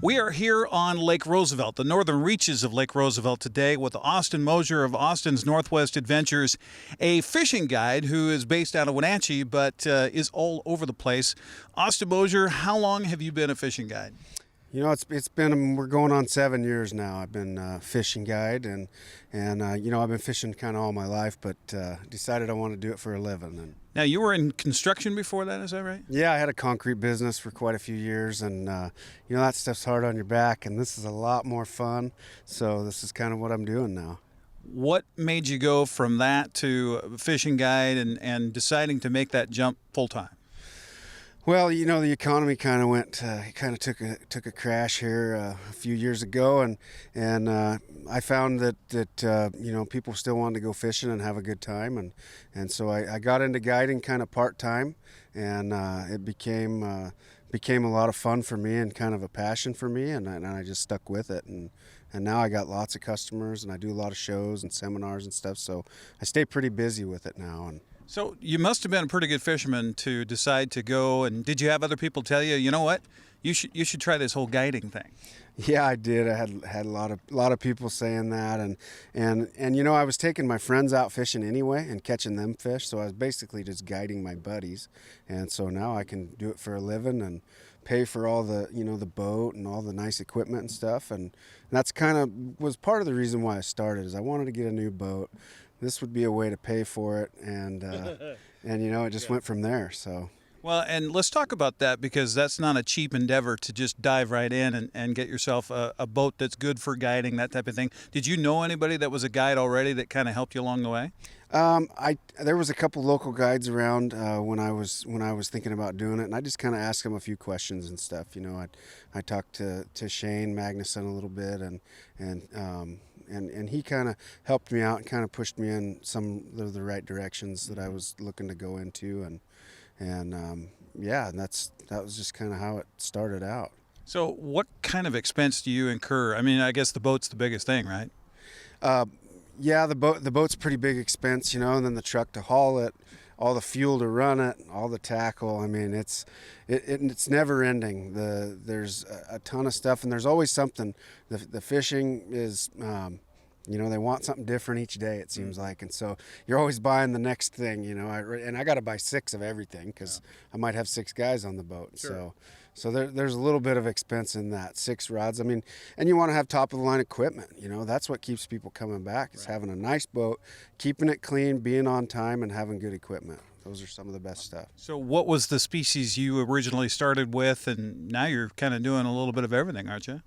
We are here on Lake Roosevelt, the northern reaches of Lake Roosevelt today with Austin Moser of Austin's Northwest Adventures, a fishing guide who is based out of Wenatchee but is all over the place. Austin Moser, how long have you been a fishing guide? You know, it's been, we're going on 7 years now. I've been a fishing guide, and you know, I've been fishing kind of all my life, but decided I want to do it for a living. And Now, you were in construction before that, is that right? yeah, I had a concrete business for quite a few years, and you know, that stuff's hard on your back, and this is a lot more fun. So this is kind of what I'm doing now. What made you go from that to a fishing guide and deciding to make that jump full-time? Well, you know, the economy kind of went, kind of took a crash here a few years ago, and I found that you know, people still wanted to go fishing and have a good time, and so I got into guiding kind of part time, and it became a lot of fun for me and kind of a passion for me, and I just stuck with it, and now I got lots of customers, and I do a lot of shows and seminars and stuff, so I stay pretty busy with it now. And So you must have been a pretty good fisherman to decide to go. And did you have other people tell you, you know what, you should try this whole guiding thing? yeah, I did. I had a lot of people saying that, and you know, I was taking my friends out fishing anyway and catching them fish, so I was basically just guiding my buddies, and so now I can do it for a living and pay for all the, you know, the boat and all the nice equipment and stuff, and that's kind of was part of the reason why I started, is I wanted to get a new boat. This would be a way to pay for it, and you know, it just went from there. So. Well, and let's talk about that, because that's not a cheap endeavor to just dive right in and get yourself a boat that's good for guiding, that type of thing. Did you know anybody that was a guide already that kind of helped you along the way? There was a couple local guides around when I was thinking about doing it, and I just kind of asked them a few questions and stuff. You know, I talked to Shane Magnuson a little bit, and he kind of helped me out and kind of pushed me in some of the right directions that I was looking to go into, and yeah, and that was just kind of how it started out. So what kind of expense do you incur? I mean, I guess the boat's the biggest thing, right? Yeah, the boat's a pretty big expense, you know, and then the truck to haul it, all the fuel to run it, all the tackle. I mean, it's never ending. There's a ton of stuff, and there's always something. The fishing is, you know, they want something different each day, it seems like, and so you're always buying the next thing, you know. And I got to buy 6 of everything, because I might have 6 guys on the boat. Sure. So there's a little bit of expense in that. 6 rods. I mean, and you want to have top of the line equipment. You know, that's what keeps people coming back, is having a nice boat, keeping it clean, being on time, and having good equipment. Those are some of the best stuff. So what was the species you originally started with, and now you're kind of doing a little bit of everything, aren't you?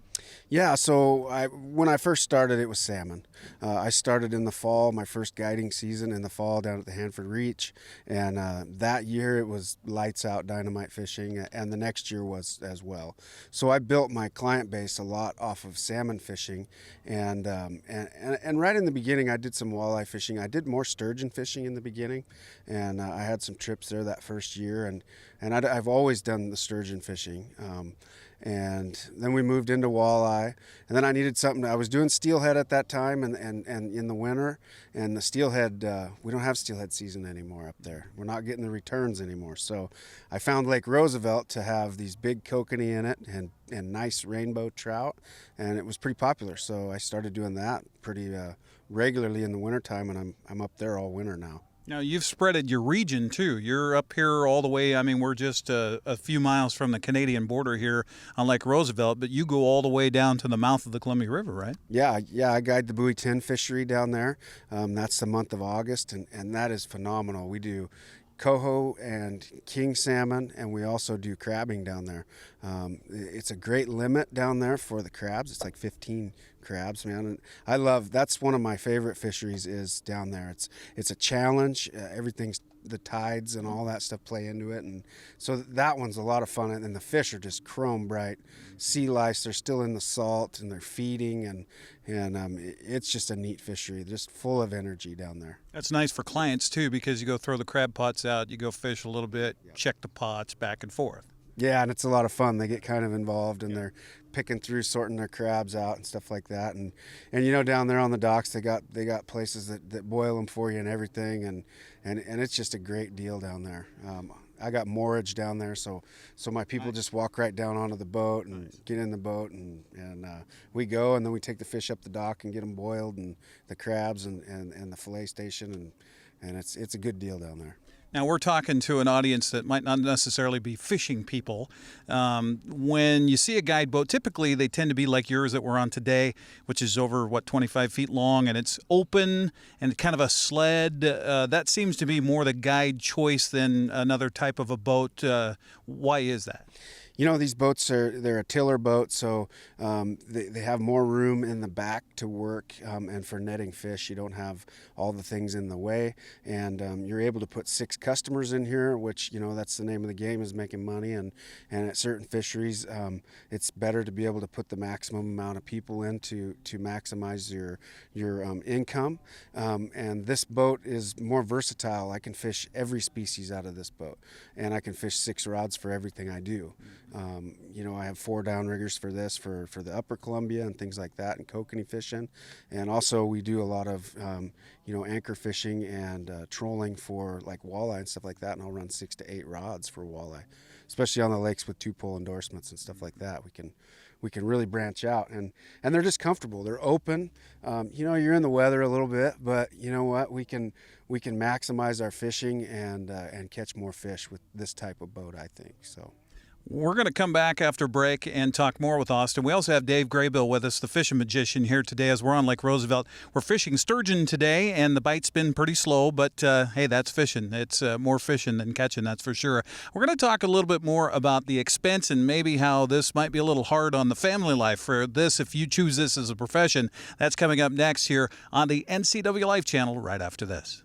Yeah, so when I first started, it was salmon. I started in the fall, my first guiding season in the fall down at the Hanford Reach, and that year it was lights out dynamite fishing, and the next year was as well. So I built my client base a lot off of salmon fishing, and right in the beginning I did some walleye fishing. I did more sturgeon fishing in the beginning, and I had some trips there that first year, and I've always done the sturgeon fishing. And then we moved into walleye, and then I needed something. I was doing steelhead at that time, and in the winter, and the steelhead, we don't have steelhead season anymore up there. We're not getting the returns anymore. So I found Lake Roosevelt to have these big kokanee in it and nice rainbow trout, and it was pretty popular. So I started doing that pretty regularly in the wintertime, and I'm up there all winter now. Now, you've spreaded your region, too. You're up here all the way. I mean, we're just a few miles from the Canadian border here on Lake Roosevelt, but you go all the way down to the mouth of the Columbia River, right? Yeah, I guide the Buoy 10 fishery down there. That's the month of August, and that is phenomenal. We do coho and king salmon, and we also do crabbing down there. It's a great limit down there for the crabs. It's like 15 crabs, man. And that's one of my favorite fisheries is down there. It's a challenge. Everything's, the tides and all that stuff play into it, and so that one's a lot of fun. And the fish are just chrome bright sea lice. They're still in the salt, and they're feeding, and it's just a neat fishery, just full of energy down there. That's nice for clients too, because you go throw the crab pots out, you go fish a little bit, check the pots back and forth. Yeah, and it's a lot of fun. They get kind of involved, and they're picking through, sorting their crabs out and stuff like that. And you know, down there on the docks, they got places that boil them for you and everything, and it's just a great deal down there. I got moorage down there, so my people just walk right down onto the boat and get in the boat, and we go, and then we take the fish up the dock and get them boiled, and the crabs and the fillet station, and it's a good deal down there. Now, we're talking to an audience that might not necessarily be fishing people. When you see a guide boat, typically they tend to be like yours that we're on today, which is over, 25 feet long, and it's open and kind of a sled. That seems to be more the guide choice than another type of a boat. Why is that? You know, these boats they're a tiller boat, so they have more room in the back to work, and for netting fish you don't have all the things in the way, and you're able to put 6 customers in here, which, you know, that's the name of the game, is making money, and at certain fisheries it's better to be able to put the maximum amount of people in to maximize your income, and this boat is more versatile. I can fish every species out of this boat, and I can fish 6 rods for everything I do. You know, I have 4 downriggers for this, for the upper Columbia and things like that, and kokanee fishing, and also we do a lot of you know, anchor fishing and trolling for like walleye and stuff like that, and I'll run 6 to 8 rods for walleye, especially on the lakes with 2-pole endorsements and stuff like that. We can really branch out, and they're just comfortable. They're open. You know, you're in the weather a little bit, but you know what? We can maximize our fishing and catch more fish with this type of boat, I think. So. We're going to come back after break and talk more with Austin. We also have Dave Graybill with us, the fishing magician, here today as we're on Lake Roosevelt. We're fishing sturgeon today, and the bite's been pretty slow, but hey, that's fishing. It's more fishing than catching, that's for sure. We're going to talk a little bit more about the expense and maybe how this might be a little hard on the family life for this if you choose this as a profession. That's coming up next here on the NCWLIFE channel right after this.